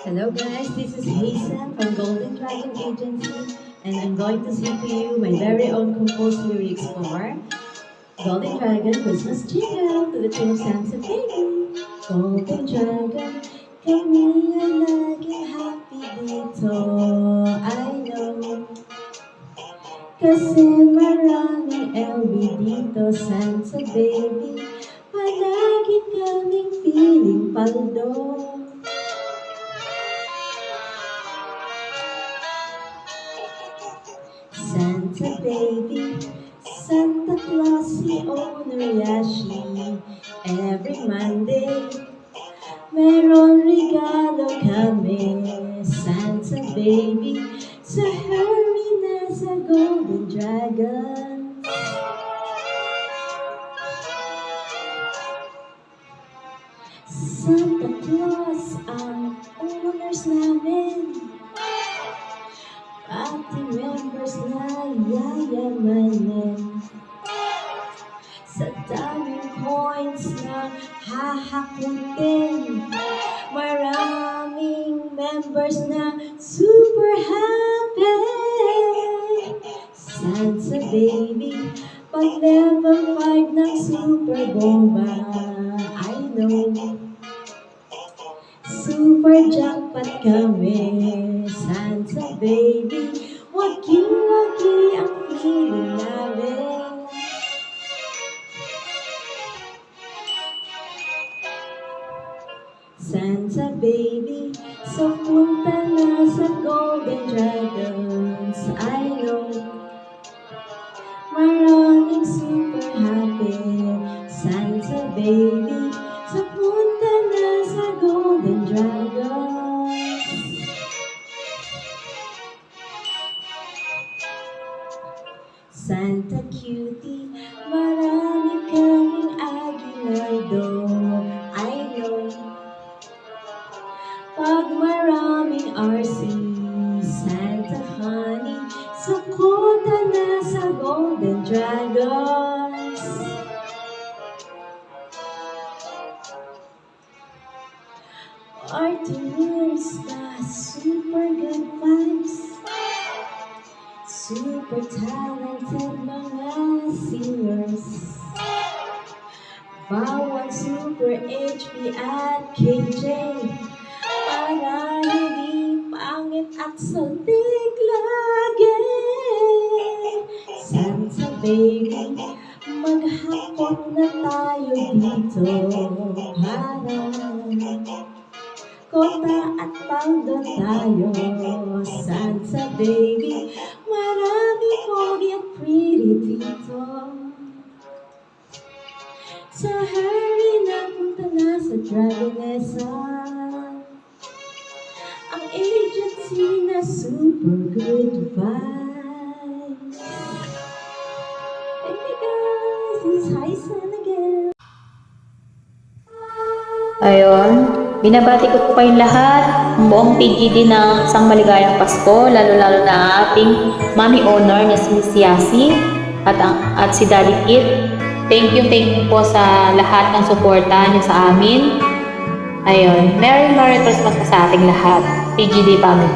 Hello guys, this is Hazen from Golden Dragon Agency and I'm going to sing to you my very own composed lyrics for Golden Dragon Christmas Jingle to the tune of Santa Baby. Golden Dragon, kami ay laging happy dito, I know. Kasi maraming LB dito, Santa Baby, palagi kaming feeling paldo. Santa Baby, Santa Claus, si Owner Yashi. Every Monday, meron regalo kami. Santa Baby, sa Hermie na sa Golden Dragon. Santa Claus ang owners namin. Pati members na yayamanin. Sa daming coins na hahakutin, maraming members na super happy. Santa Baby, pag level 5 ng super bomba, I know. Super jackpot kami, Santa Baby, wagi-wagi ang feeling namin. Santa Baby, so punta na sa Golden Dragons, I know. Maraming super happy, Santa Baby, so punta na sa Golden Dragons. Santa Cutie, marami kaming aguinaldo, I know. Pag maraming RC, Santa Honey, sukuta na sa Golden Dragons. Party rooms na super good vibes, super talented mga singers. Bawat super HP at KJ, para hindi pangit at saltik lagi. Santa Baby, maghakot na tayo dito para kota at paldo tayo. Santa Baby, marami pogi at pretty dito. Sa Harry na punta na sa Dragonessa, ang agency na super good vibes. Thank you guys, this is Haisen again. Ayun, binabati ko po kayong lahat, ang buong PGD ng isang maligayang Pasko, lalo-lalo na ating Mommy Owner na si Miss Yasi at si Daddy Kit. Thank you po sa lahat ng suporta niyo sa amin. Ayun, Merry Christmas po sa ating lahat, PGD family.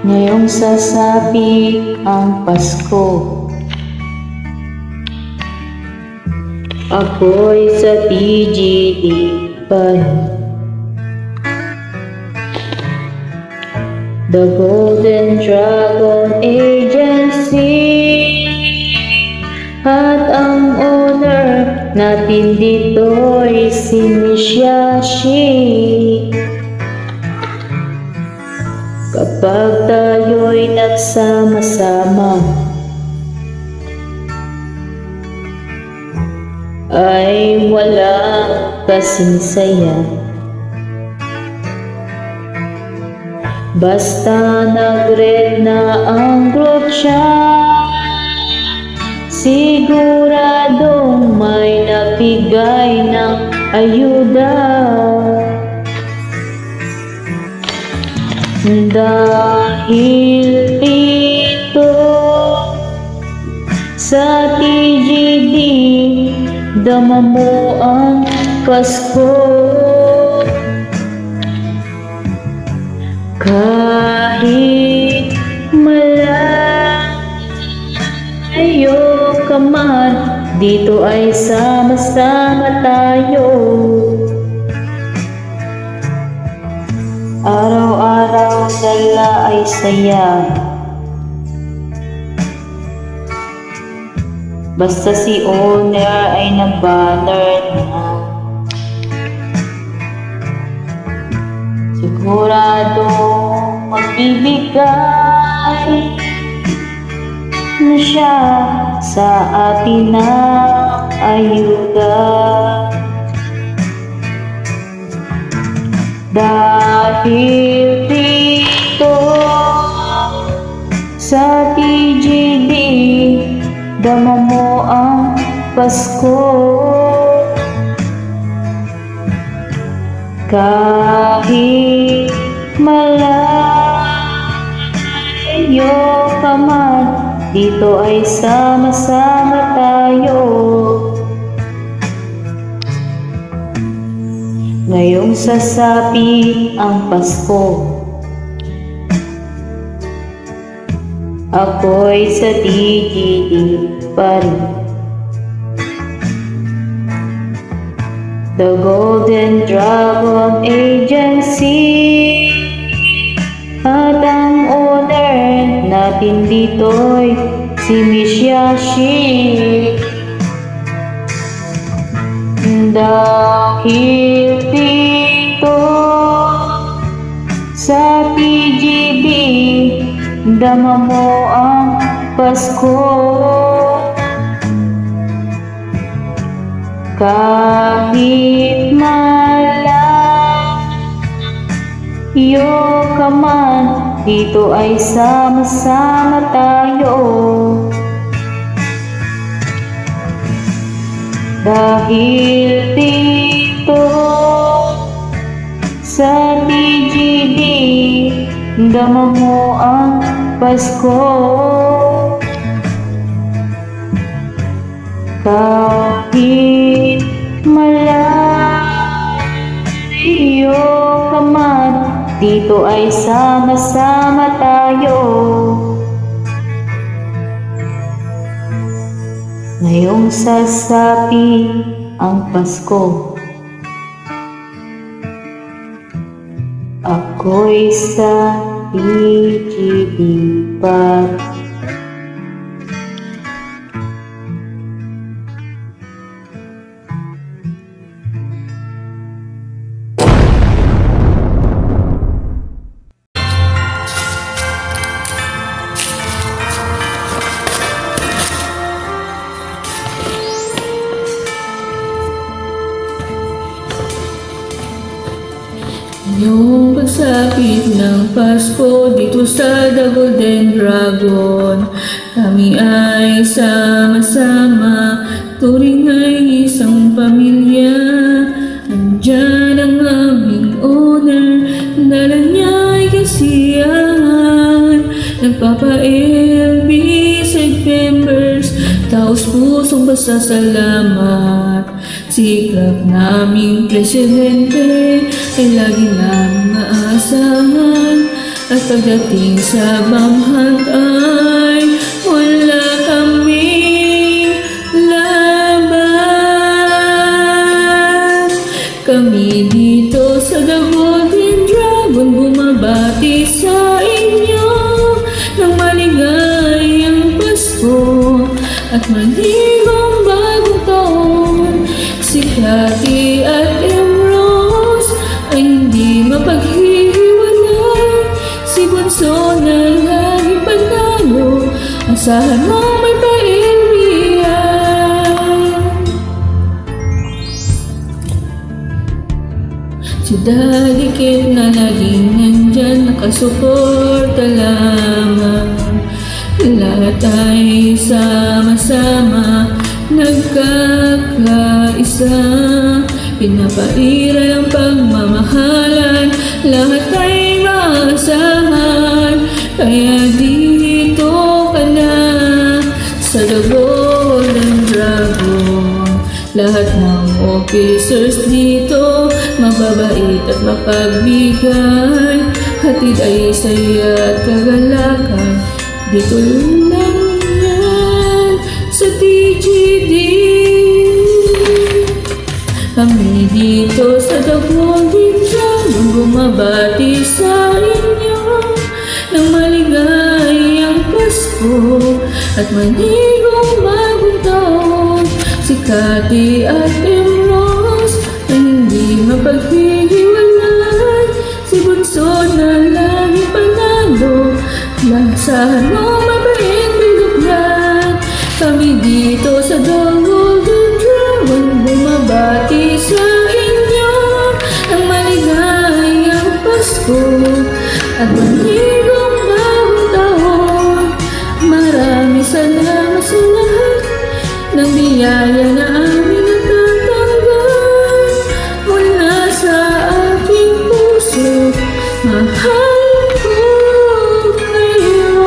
Ngayong sasapit ang Pasko, ako'y sa PGD pa rin. The Golden Dragon Agency, at ang owner natin dito'y si Miss Yashi. Kapag tayo'y nagsama-sama, ay walang kasing saya. Basta nag-red na ang group chat, siguradong may nabigay ng ayuda. Dahil dito Sa TGD, dama mo ang Pasko. Kahit malayo ka man, dito ay sama-sama tayo. Araw-araw dala ay saya, basta si owner ay nag-banner na. Sigurado magbibigay na siya sa atin ng ayuda. Dahil dito sa TGD, dama mo ang Pasko. Kahit malayo ka man, dito ay sama-sama tayo. Ngayong sasapi ang Pasko, ako'y sa TGD pa rin. The Golden Dragon Agency, at ang owner natin dito'y si Miss Yashi. Dahil dito sa TGD, dama mo ang Pasko. Kahit malayo ka man, dito ay sama-sama tayo. Dahil dito sa TGD, dama mo ang Pasko. Kahit malayo ka man, dito ay sama-sama tayo. Ngayong sasapi ang Pasko, ako'y sa TGD pa. Yung pagsapit ng Pasko dito sa The Golden Dragon, kami ay sama-sama, turing ay isang pamilya. Andyan ang aming owner, dala niya ay kasiyahan. Nagpapa-LB Septembers, taos pusong pasasalamat. Sikap naming presidente ay lagi namin maasahan, at pagdating sa bamhat ay wala kaming laban. Kami dito sa The Golden Dragon bumabati sa inyo ng maligayang Pasko at maligong bagong taon. Si Cathy at Emrose ay hindi mapaghihiwalay. Si Bunso na lagi panalo, asahan mo may pailbihan. Si Daddy Kid na laging nandyan, nakasuporta lamang. Lahat ay sama-sama, nagkakaisa, pinapairal ang pagmamahalan, lahat ay maasahan. Kaya dito ka na sa The lahat ng officers dito mababait at mapagbigay. Hatid ay saya at kagalakan. Dito lang yan sa TGD. Kami dito sa The Golden Dragon bumabati sa inyo ng maligayang Pasko at manigong bagong taon. Si Cathy at Eros na hindi mapaghihiwalay, si Bunso na lagi panalo, lasano mabait bilugyan. Kami dito sa The Golden Dragon bumabati sa inyo ng maligayang Pasko at manigong bagong taon. Maraming salamat sa lahat ng biyaya na amin natatanggap mula sa aking puso. Mahal ko kayo.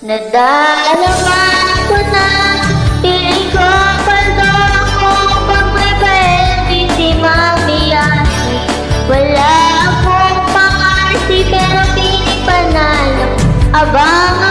Nadalaman ko na piling ko paldo ako pag may paenti si Mami Yasi. Wala akong pangarsi pero piling panalo. Abangan